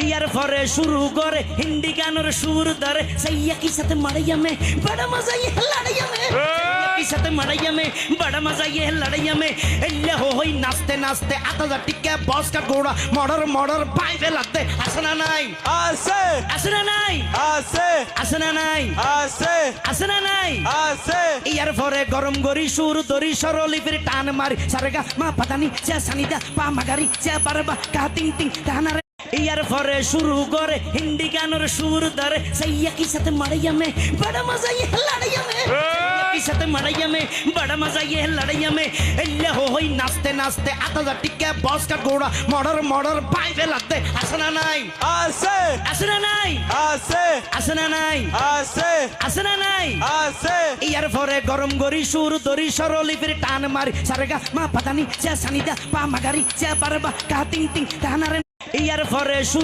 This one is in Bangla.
ইয়ার পরে শুরু করে হিন্দি গানের সুর ধরে সাইয়া কি সাথে মারাইয়া মে বড় মজা ये लड़ाइया में की साथ मड़ाइया में बड़ा मजा ये लड़ाइया में एल्ले हो होई नाचते नाचते आता जा टिक्के बॉस का घोड़ा मर्डर मर्डर पाइपे लगते আসনা নাই আছে আসনা নাই আছে আসনা নাই আছে আসনা নাই আছে ইয়ার পরে গরম গরি সুর দরি সরলিপির টান মারি সারেগা মা পাদানি চা সানিদা পা মাগারি চা বারবা কা টিং টিং টানারে ইয়ার পরে শুরু করে হিন্দি গানের সুর ধরে সাইয়া কি সাথে মারাইয়া মে বড় মজা ये लड़ाइया में की साथ मड़ाइया में बड़ा मजा ये लड़ाइया में एल्ले हो होई नाचते नाचते आता जा टिक्के बॉस का घोड़ा मर्डर मर्डर पाइपे लगते আসনা নাই আছে আসনা নাই আছে আসনা নাই আছে আসনা নাই আছে ইয়ার পরে গরম গরি সুর দরি সরলিপির টান মারি সারেগা মা পাদানি চা সানিদা পা মাগারি চা বারবা কা টিং টিং টানারে ইয়ার পরে